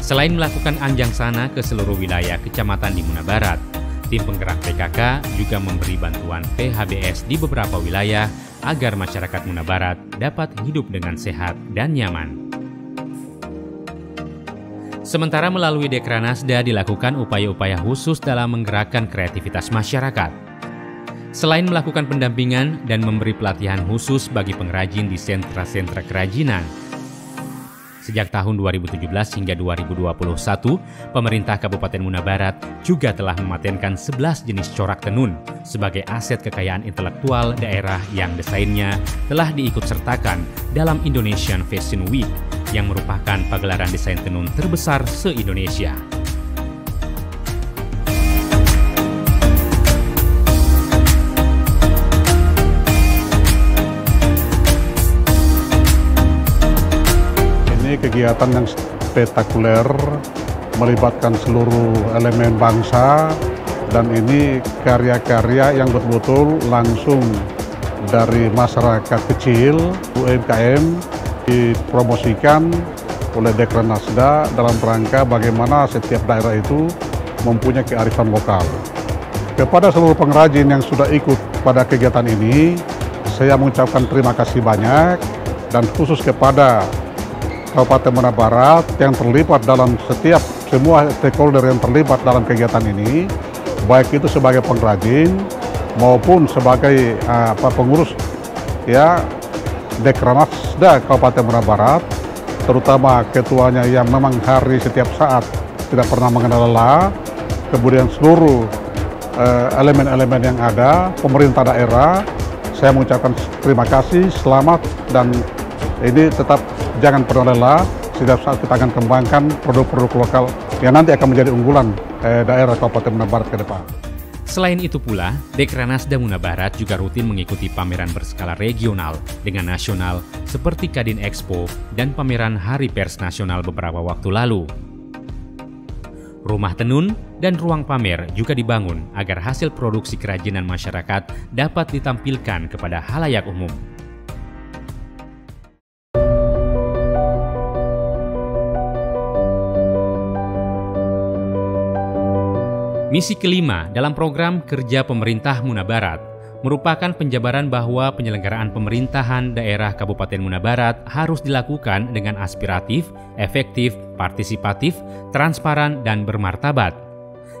Selain melakukan anjang sana ke seluruh wilayah kecamatan di Muna Barat, tim penggerak PKK juga memberi bantuan PHBS di beberapa wilayah agar masyarakat Muna Barat dapat hidup dengan sehat dan nyaman. Sementara melalui Dekranasda dilakukan upaya-upaya khusus dalam menggerakkan kreativitas masyarakat. Selain melakukan pendampingan dan memberi pelatihan khusus bagi pengrajin di sentra-sentra kerajinan, sejak tahun 2017 hingga 2021, pemerintah Kabupaten Muna Barat juga telah mematenkan 11 jenis corak tenun sebagai aset kekayaan intelektual daerah yang desainnya telah diikutsertakan dalam Indonesian Fashion Week yang merupakan pagelaran desain tenun terbesar se-Indonesia. Kegiatan yang spektakuler melibatkan seluruh elemen bangsa, dan ini karya-karya yang betul-betul langsung dari masyarakat kecil, UMKM, dipromosikan oleh Dekranasda dalam rangka bagaimana setiap daerah itu mempunyai kearifan lokal. Kepada seluruh pengrajin yang sudah ikut pada kegiatan ini, saya mengucapkan terima kasih banyak, dan khusus kepada Kabupaten Muna Barat yang terlibat dalam semua stakeholder yang terlibat dalam kegiatan ini, baik itu sebagai pengrajin maupun sebagai pengurus ya Dekranasda Kabupaten Muna Barat, terutama ketuanya yang memang hari setiap saat tidak pernah mengenal lelah, kemudian seluruh elemen-elemen yang ada, pemerintah daerah, saya mengucapkan terima kasih, selamat, dan ini tetap jangan pernah lelah. Setiap saat kita akan kembangkan produk-produk lokal yang nanti akan menjadi unggulan daerah Kabupaten Muna Barat ke depan. Selain itu pula, Dekranasda Muna Barat juga rutin mengikuti pameran berskala regional dengan nasional seperti Kadin Expo dan pameran Hari Pers Nasional beberapa waktu lalu. Rumah tenun dan ruang pamer juga dibangun agar hasil produksi kerajinan masyarakat dapat ditampilkan kepada halayak umum. Misi kelima dalam program kerja pemerintah Muna Barat merupakan penjabaran bahwa penyelenggaraan pemerintahan daerah Kabupaten Muna Barat harus dilakukan dengan aspiratif, efektif, partisipatif, transparan, dan bermartabat.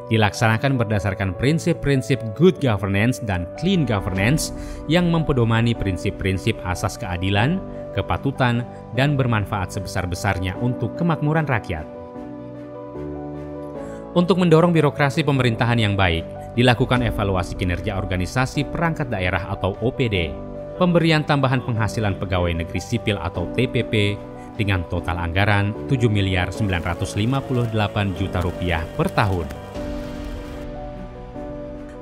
Dilaksanakan berdasarkan prinsip-prinsip good governance dan clean governance yang mempedomani prinsip-prinsip asas keadilan, kepatutan, dan bermanfaat sebesar-besarnya untuk kemakmuran rakyat. Untuk mendorong birokrasi pemerintahan yang baik, dilakukan evaluasi kinerja organisasi perangkat daerah atau OPD, pemberian tambahan penghasilan pegawai negeri sipil atau TPP dengan total anggaran Rp7.958.000.000 per tahun.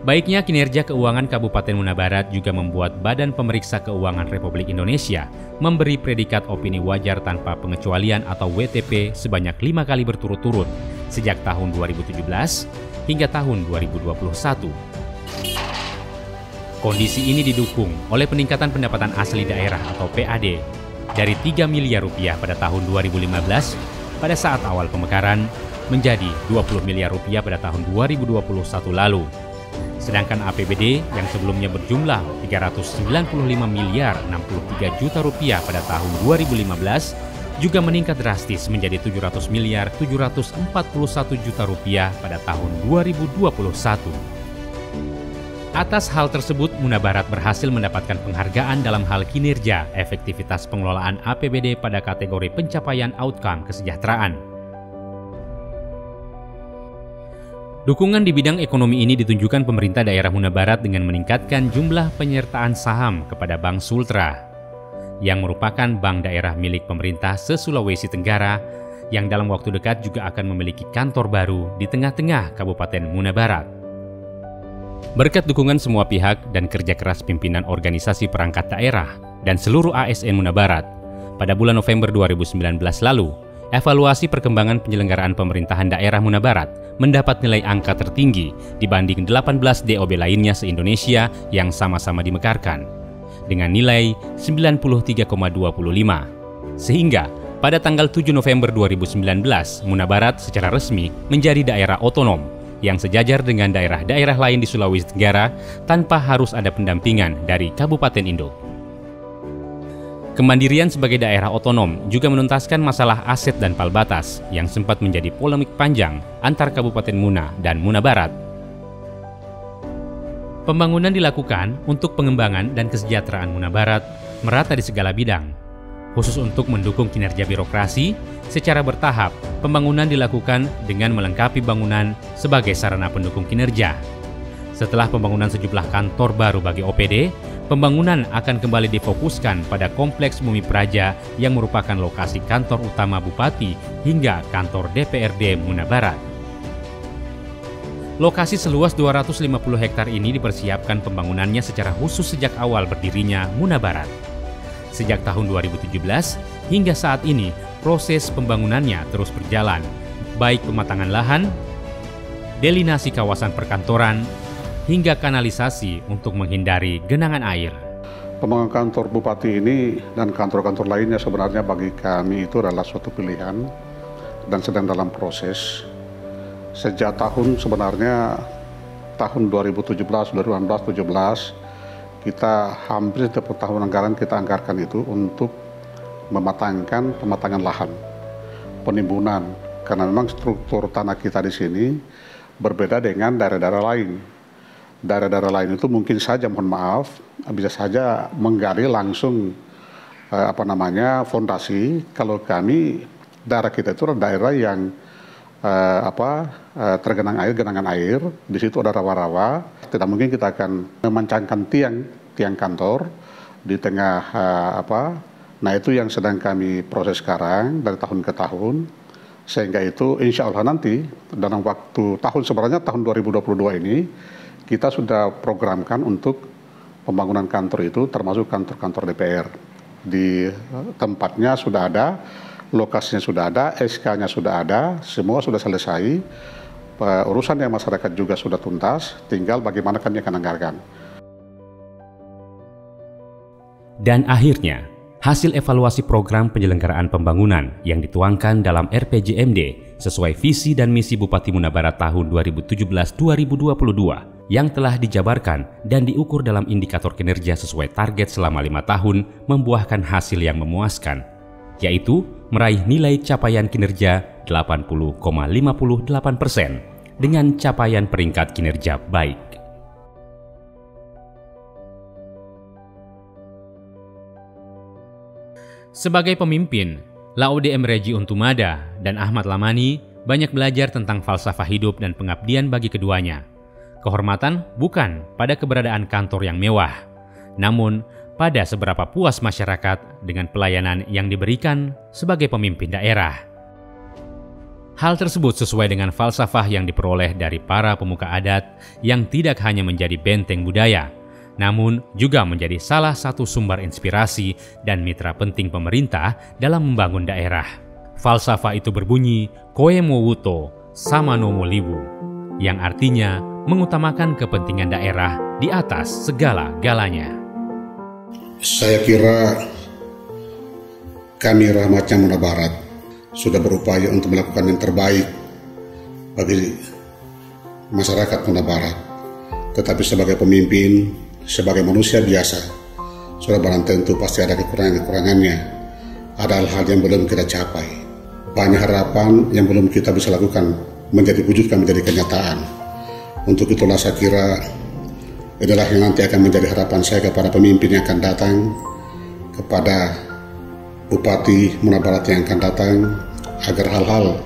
Baiknya kinerja keuangan Kabupaten Muna Barat juga membuat Badan Pemeriksa Keuangan Republik Indonesia memberi predikat opini wajar tanpa pengecualian atau WTP sebanyak 5 kali berturut-turut sejak tahun 2017 hingga tahun 2021. Kondisi ini didukung oleh peningkatan pendapatan asli daerah atau PAD dari Rp3 miliar pada tahun 2015 pada saat awal pemekaran menjadi Rp20 miliar pada tahun 2021 lalu. Sedangkan APBD yang sebelumnya berjumlah Rp395.063.000.000 pada tahun 2015 juga meningkat drastis menjadi Rp700.741.000.000 pada tahun 2021. Atas hal tersebut, Muna Barat berhasil mendapatkan penghargaan dalam hal kinerja efektivitas pengelolaan APBD pada kategori pencapaian outcome kesejahteraan. Dukungan di bidang ekonomi ini ditunjukkan pemerintah daerah Muna Barat dengan meningkatkan jumlah penyertaan saham kepada Bank Sultra, yang merupakan bank daerah milik pemerintah se-Sulawesi Tenggara yang dalam waktu dekat juga akan memiliki kantor baru di tengah-tengah Kabupaten Muna Barat. Berkat dukungan semua pihak dan kerja keras pimpinan organisasi perangkat daerah dan seluruh ASN Muna Barat, pada bulan November 2019 lalu, evaluasi perkembangan penyelenggaraan pemerintahan daerah Muna Barat mendapat nilai angka tertinggi dibanding 18 DOB lainnya se-Indonesia yang sama-sama dimekarkan, dengan nilai 93,25. Sehingga, pada tanggal 7 November 2019, Muna Barat secara resmi menjadi daerah otonom yang sejajar dengan daerah-daerah lain di Sulawesi Tenggara tanpa harus ada pendampingan dari Kabupaten Induk. Kemandirian sebagai daerah otonom juga menuntaskan masalah aset dan palbatas yang sempat menjadi polemik panjang antar Kabupaten Muna dan Muna Barat. Pembangunan dilakukan untuk pengembangan dan kesejahteraan Muna Barat merata di segala bidang. Khusus untuk mendukung kinerja birokrasi, secara bertahap pembangunan dilakukan dengan melengkapi bangunan sebagai sarana pendukung kinerja. Setelah pembangunan sejumlah kantor baru bagi OPD, pembangunan akan kembali difokuskan pada Kompleks Bumi Praja yang merupakan lokasi kantor utama Bupati hingga kantor DPRD Muna Barat. Lokasi seluas 250 hektar ini dipersiapkan pembangunannya secara khusus sejak awal berdirinya Muna Barat. Sejak tahun 2017 hingga saat ini, proses pembangunannya terus berjalan, baik pematangan lahan, delinasi kawasan perkantoran, hingga kanalisasi untuk menghindari genangan air. Pembangunan kantor Bupati ini dan kantor-kantor lainnya sebenarnya bagi kami itu adalah suatu pilihan dan sedang dalam proses. Sejak tahun 2017, 2018, 2017, kita hampir setiap tahun anggaran kita anggarkan itu untuk pematangan lahan, penimbunan, karena memang struktur tanah kita di sini berbeda dengan daerah-daerah lain. Daerah-daerah lain itu mungkin saja, mohon maaf, bisa saja menggali langsung fondasi. Kalau kami, daerah kita itu adalah daerah yang tergenang air, genangan air. Di situ ada rawa-rawa. Tidak mungkin kita akan memancangkan tiang kantor di tengah Nah, itu yang sedang kami proses sekarang dari tahun ke tahun, sehingga itu insya Allah nanti dalam waktu sebenarnya tahun 2022 ini kita sudah programkan untuk pembangunan kantor itu, termasuk kantor-kantor DPR. Di tempatnya sudah ada, lokasinya sudah ada, SK-nya sudah ada, semua sudah selesai. Urusan yang masyarakat juga sudah tuntas, tinggal bagaimana kami akan anggarkan. Dan akhirnya, hasil evaluasi program penyelenggaraan pembangunan yang dituangkan dalam RPJMD sesuai visi dan misi Bupati Muna Barat tahun 2017-2022 yang telah dijabarkan dan diukur dalam indikator kinerja sesuai target selama 5 tahun membuahkan hasil yang memuaskan, yaitu meraih nilai capaian kinerja 80,58% dengan capaian peringkat kinerja baik. Sebagai pemimpin, Laude M. Regi Untumada dan Ahmad Lamani banyak belajar tentang falsafah hidup dan pengabdian bagi keduanya. Kehormatan bukan pada keberadaan kantor yang mewah, namun pada seberapa puas masyarakat dengan pelayanan yang diberikan sebagai pemimpin daerah. Hal tersebut sesuai dengan falsafah yang diperoleh dari para pemuka adat yang tidak hanya menjadi benteng budaya, namun juga menjadi salah satu sumber inspirasi dan mitra penting pemerintah dalam membangun daerah. Falsafah itu berbunyi Koe mo wuto sama no mo liwu, yang artinya mengutamakan kepentingan daerah di atas segala-galanya. Saya kira kami Rahmatnya Muna Barat sudah berupaya untuk melakukan yang terbaik bagi masyarakat Muna Barat. Tetapi sebagai pemimpin, sebagai manusia biasa, sudah barang tentu pasti ada kekurangan-kekurangannya. Ada hal-hal yang belum kita capai. Banyak harapan yang belum kita bisa lakukan wujudkan menjadi kenyataan. Untuk itulah saya kira adalah yang nanti akan menjadi harapan saya kepada pemimpin yang akan datang, kepada Bupati Muna Barat yang akan datang, agar hal-hal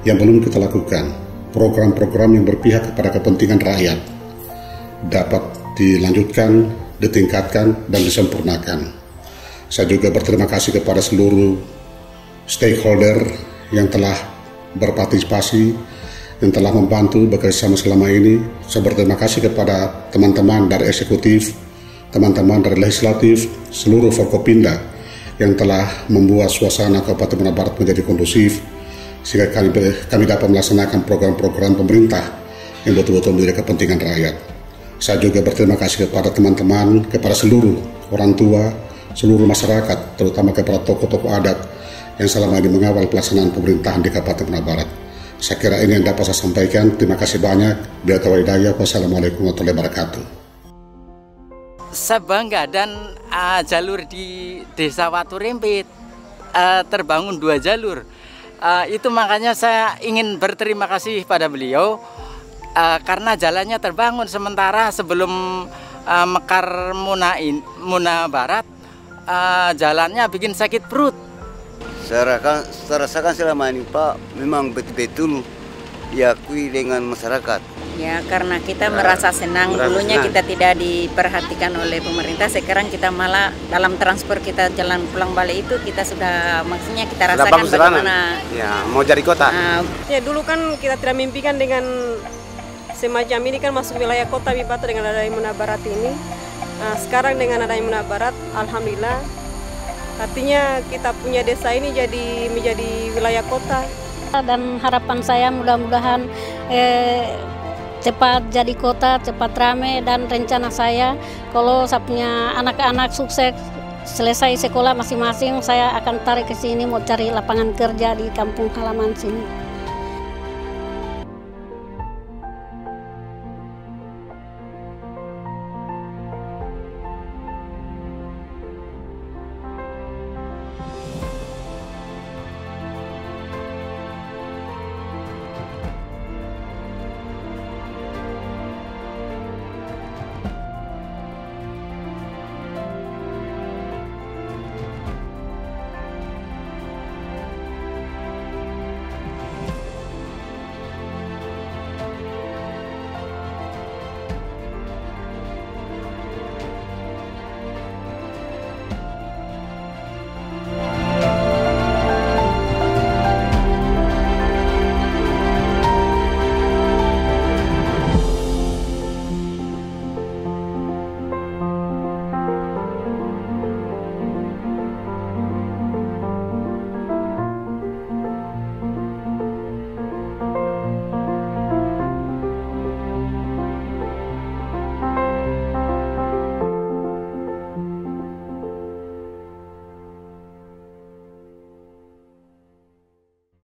yang belum kita lakukan, program-program yang berpihak kepada kepentingan rakyat, dapat dilanjutkan, ditingkatkan, dan disempurnakan. Saya juga berterima kasih kepada seluruh stakeholder yang telah berpartisipasi yang telah membantu bekerjasama selama ini. Saya berterima kasih kepada teman-teman dari eksekutif, teman-teman dari legislatif, seluruh Forkopimda yang telah membuat suasana Kabupaten Muna Barat menjadi kondusif sehingga kami dapat melaksanakan program-program pemerintah yang betul-betul menjadi kepentingan rakyat. Saya juga berterima kasih kepada teman-teman, kepada seluruh orang tua, seluruh masyarakat, terutama kepada tokoh-tokoh adat yang selama ini mengawal pelaksanaan pemerintahan di Kabupaten Muna Barat. Saya kira ini yang dapat saya sampaikan. Terima kasih banyak. Biar tawai. Wassalamualaikum warahmatullahi wabarakatuh. Saya bangga dan jalur di Desa Watu Rempit terbangun 2 jalur. Itu makanya saya ingin berterima kasih pada beliau karena jalannya terbangun, sementara sebelum Mekar Muna Barat jalannya bikin sakit perut. Saya rasakan selama ini Pak, memang betul-betul diakui dengan masyarakat. Ya, karena kita merasa senang. Dulunya kita tidak diperhatikan oleh pemerintah, sekarang kita malah dalam transport kita jalan pulang balik itu kita sudah, maksudnya kita rasakan bagaimana. Ya, mau jadi kota. Ya, dulu kan kita tidak mimpikan dengan semacam ini kan masuk wilayah kota Bibata dengan adanya Muna Barat ini. Sekarang dengan adanya Muna Barat, alhamdulillah. Artinya kita punya desa ini menjadi wilayah kota. Dan harapan saya mudah-mudahan cepat jadi kota, cepat ramai, dan rencana saya kalau saya punya anak-anak sukses selesai sekolah masing-masing, saya akan tarik ke sini mau cari lapangan kerja di kampung halaman sini.